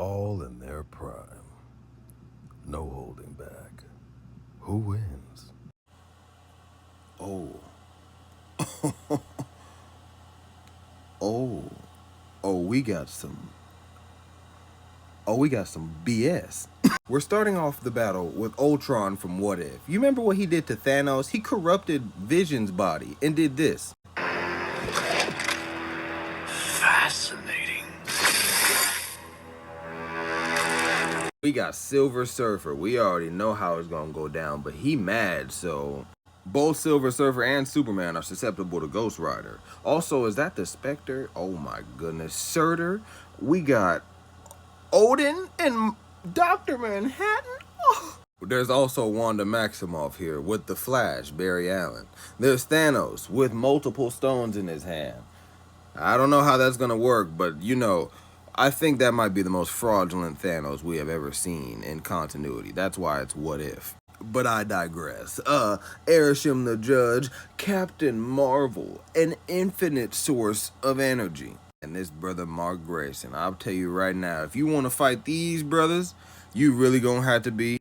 all in their prime. No holding back. Who wins? Oh. oh. Oh, we got some. Oh, we got some BS. We're starting off the battle with Ultron from What If. You remember what he did to Thanos? He corrupted Vision's body and did this. Fascinating. We got Silver Surfer. We already know how it's gonna go down, but he mad, so both Silver Surfer and Superman are susceptible to Ghost Rider. Also, is that the Spectre? Oh my goodness. Surtur. We got Odin and Dr. Manhattan. Oh. There's also Wanda Maximoff here with the Flash, Barry Allen. There's Thanos with multiple stones in his hand. I don't know how that's gonna work, but you know, I think that might be the most fraudulent Thanos we have ever seen in continuity. That's why it's What If. But I digress. Arishem the Judge, Captain Marvel, an infinite source of energy. And this brother Mark Grayson, I'll tell you right now, if you want to fight these brothers, you really gonna have to be.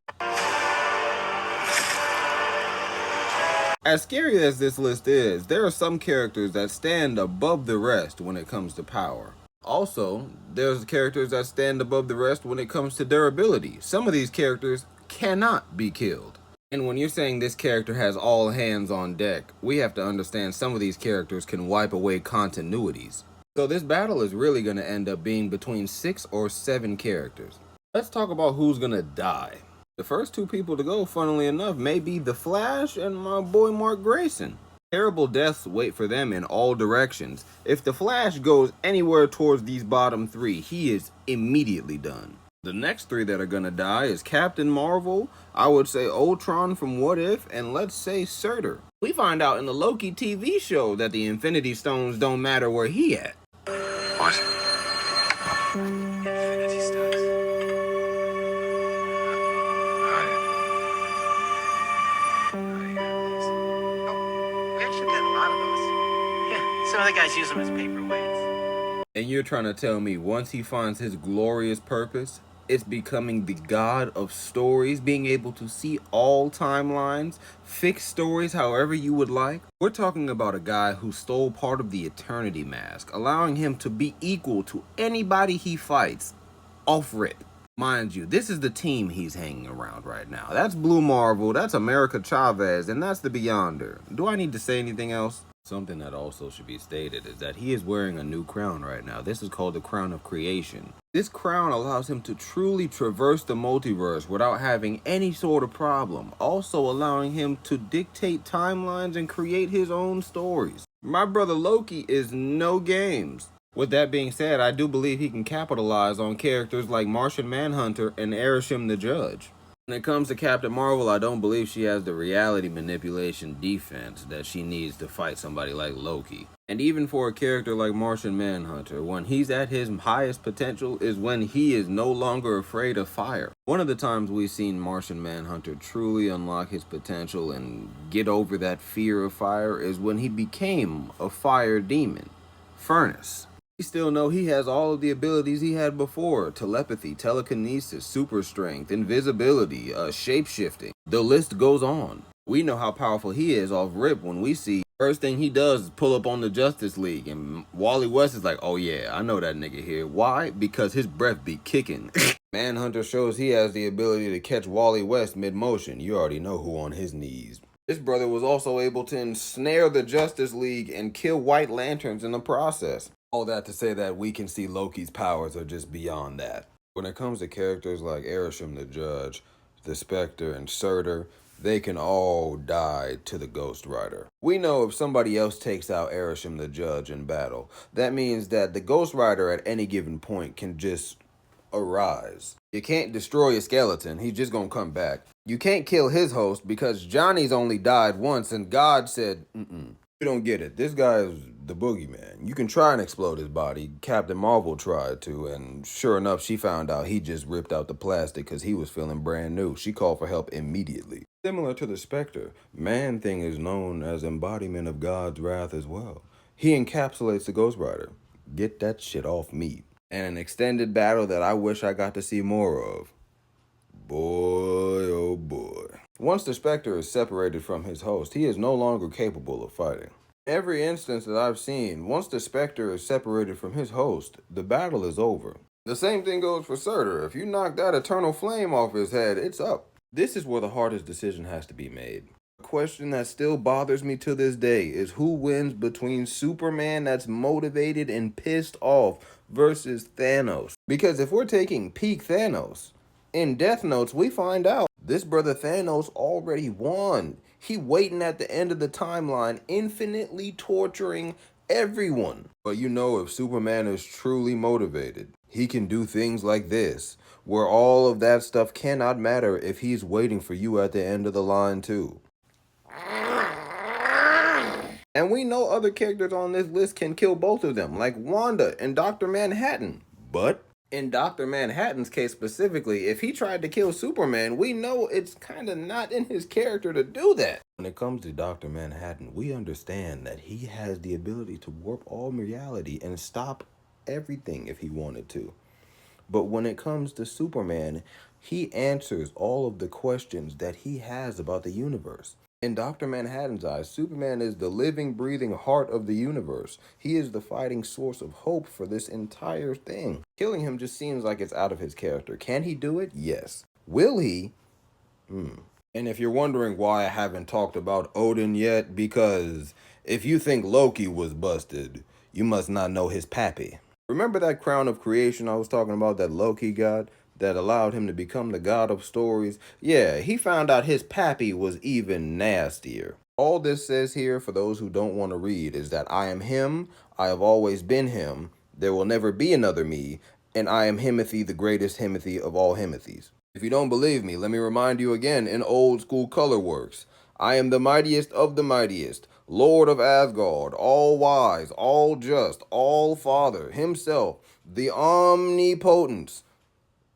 As scary as this list is, there are some characters that stand above the rest when it comes to power. Also, there's characters that stand above the rest when it comes to durability. Some of these characters cannot be killed. And when you're saying this character has all hands on deck, we have to understand some of these characters can wipe away continuities. So this battle is really going to end up being between 6 or 7 characters. Let's talk about who's going to die. The first 2 people to go, funnily enough, may be The Flash and my boy Mark Grayson. Terrible deaths wait for them in all directions. If The Flash goes anywhere towards these bottom 3, he is immediately done. The next 3 that are gonna die is Captain Marvel, I would say Ultron from What If, and let's say Surtur. We find out in the Loki TV show that the Infinity Stones don't matter where he at. What? Infinity Stones. We actually got a lot of those. Yeah, some of the guys use them as paperweights. And you're trying to tell me once he finds his glorious purpose, it's becoming the god of stories, being able to see all timelines, fix stories however you would like? We're talking about a guy who stole part of the Eternity Mask, allowing him to be equal to anybody he fights off rip. Mind you, this is the team he's hanging around right now. That's Blue Marvel, that's America Chavez, and that's the Beyonder. Do I need to say anything else? Something that also should be stated is that he is wearing a new crown right now. This is called the Crown of Creation. This crown allows him to truly traverse the multiverse without having any sort of problem, also allowing him to dictate timelines and create his own stories. My brother Loki is no games. With that being said, I do believe he can capitalize on characters like Martian Manhunter and Arishem the Judge. When it comes to Captain Marvel, I don't believe she has the reality manipulation defense that she needs to fight somebody like Loki. And even for a character like Martian Manhunter, when he's at his highest potential is when he is no longer afraid of fire. One of the times we've seen Martian Manhunter truly unlock his potential and get over that fear of fire is when he became a fire demon, Furnace. We still know he has all of the abilities he had before: telepathy, telekinesis, super strength, invisibility, shape-shifting. The list goes on. We know how powerful he is off rip when we see first thing he does is pull up on the Justice League, and Wally West is like, oh yeah, I know that nigga here. Why? Because his breath be kicking. Manhunter shows he has the ability to catch Wally West mid-motion. You already know who on his knees. This brother was also able to ensnare the Justice League and kill White Lanterns in the process. All that to say that we can see Loki's powers are just beyond that. When it comes to characters like Arishem the Judge, the Spectre, and Surtur, they can all die to the Ghost Rider. We know if somebody else takes out Arishem the Judge in battle, that means that the Ghost Rider at any given point can just arise. You can't destroy a skeleton, he's just gonna come back. You can't kill his host because Johnny's only died once and God said, You don't get it. This guy is the boogeyman. You can try and explode his body. Captain Marvel tried to, and sure enough, she found out he just ripped out the plastic because he was feeling brand new. She called for help immediately. Similar to the Spectre, Man-Thing is known as embodiment of God's wrath as well. He encapsulates the Ghost Rider. Get that shit off me. and an extended battle that I wish I got to see more of. Boy, oh boy. Once the Spectre is separated from his host, he is no longer capable of fighting. Every instance that I've seen, once the Spectre is separated from his host, the battle is over. The same thing goes for Surtur. If you knock that eternal flame off his head, it's up. This is where the hardest decision has to be made. A question that still bothers me to this day is who wins between Superman that's motivated and pissed off versus Thanos. Because if we're taking peak Thanos, in Death Notes, we find out this brother Thanos already won. He waiting at the end of the timeline, infinitely torturing everyone. But you know, if Superman is truly motivated, he can do things like this, where all of that stuff cannot matter if he's waiting for you at the end of the line too. And we know other characters on this list can kill both of them, like Wanda and Dr. Manhattan. But in Dr. Manhattan's case specifically, if he tried to kill Superman, we know it's kind of not in his character to do that. When it comes to Dr. Manhattan, we understand that he has the ability to warp all reality and stop everything if he wanted to. But when it comes to Superman, he answers all of the questions that he has about the universe. In Dr. Manhattan's eyes, Superman is the living, breathing heart of the universe. He is the fighting source of hope for this entire thing. Killing him just seems like it's out of his character. Can he do it? Yes. Will he? And if you're wondering why I haven't talked about Odin yet, because if you think Loki was busted, you must not know his pappy. Remember that crown of creation I was talking about that Loki got? That allowed him to become the god of stories? Yeah, he found out his pappy was even nastier. All this says here, for those who don't want to read, is that I am him, I have always been him, there will never be another me, and I am Himothy, the greatest Himothy of all Himothys. If you don't believe me, let me remind you again in old school color works. I am the mightiest of the mightiest, Lord of Asgard, all wise, all just, all father, himself, the omnipotence,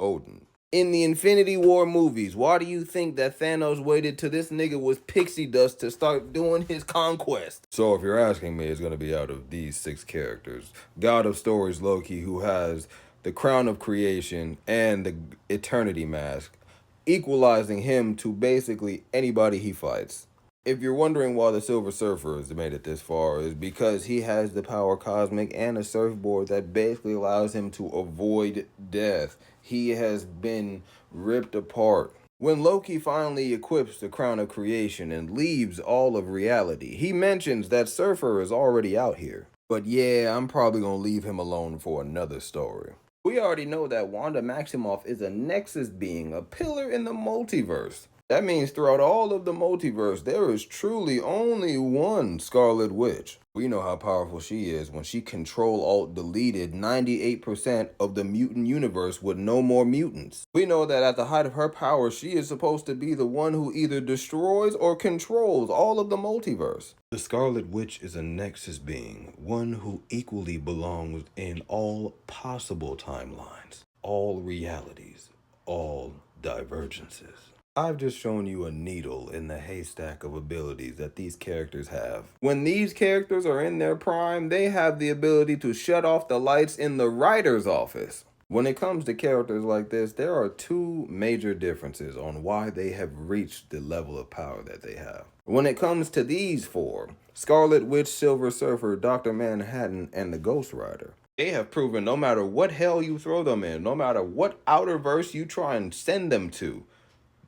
Odin. In the Infinity War movies, why do you think that Thanos waited till this nigga was pixie dust to start doing his conquest? So if you're asking me, it's going to be out of these 6 characters. God of Stories Loki, who has the crown of creation and the eternity mask, equalizing him to basically anybody he fights. If you're wondering why the Silver Surfer has made it this far, is because he has the power cosmic and a surfboard that basically allows him to avoid death. He has been ripped apart. When Loki finally equips the crown of creation and leaves all of reality, he mentions that Surfer is already out here. But yeah, I'm probably gonna leave him alone for another story. We already know that Wanda Maximoff is a Nexus being, a pillar in the multiverse. That means throughout all of the multiverse, there is truly only one Scarlet Witch. We know how powerful she is when she Control-Alt-Deleted 98% of the mutant universe with no more mutants. We know that at the height of her power, she is supposed to be the one who either destroys or controls all of the multiverse. The Scarlet Witch is a Nexus being, one who equally belongs in all possible timelines, all realities, all divergences. I've just shown you a needle in the haystack of abilities that these characters have. When these characters are in their prime, they have the ability to shut off the lights in the writer's office. When it comes to characters like this, there are 2 major differences on why they have reached the level of power that they have. When it comes to these 4, Scarlet Witch, Silver Surfer, Dr. Manhattan, and the Ghost Rider, they have proven no matter what hell you throw them in, no matter what outer verse you try and send them to,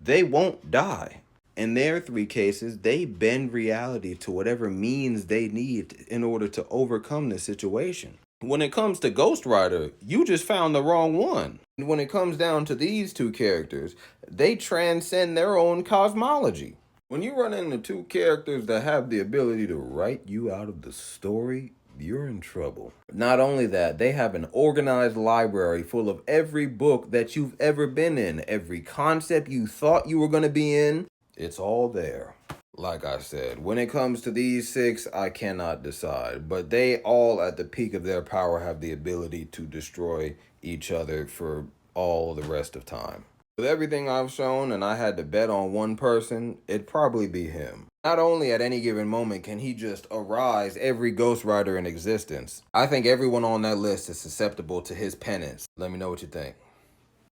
they won't die. In their 3 cases, they bend reality to whatever means they need in order to overcome the situation. When it comes to Ghost Rider, you just found the wrong one. And when it comes down to these 2 characters, they transcend their own cosmology. When you run into 2 characters that have the ability to write you out of the story, you're in trouble. Not only that, they have an organized library full of every book that you've ever been in. Every concept you thought you were going to be in, it's all there. Like I said, when it comes to these 6, I cannot decide. But they all, at the peak of their power, have the ability to destroy each other for all the rest of time. With everything I've shown and I had to bet on one person, it'd probably be him. Not only at any given moment can he just arise every Ghost Rider in existence, I think everyone on that list is susceptible to his penance. Let me know what you think.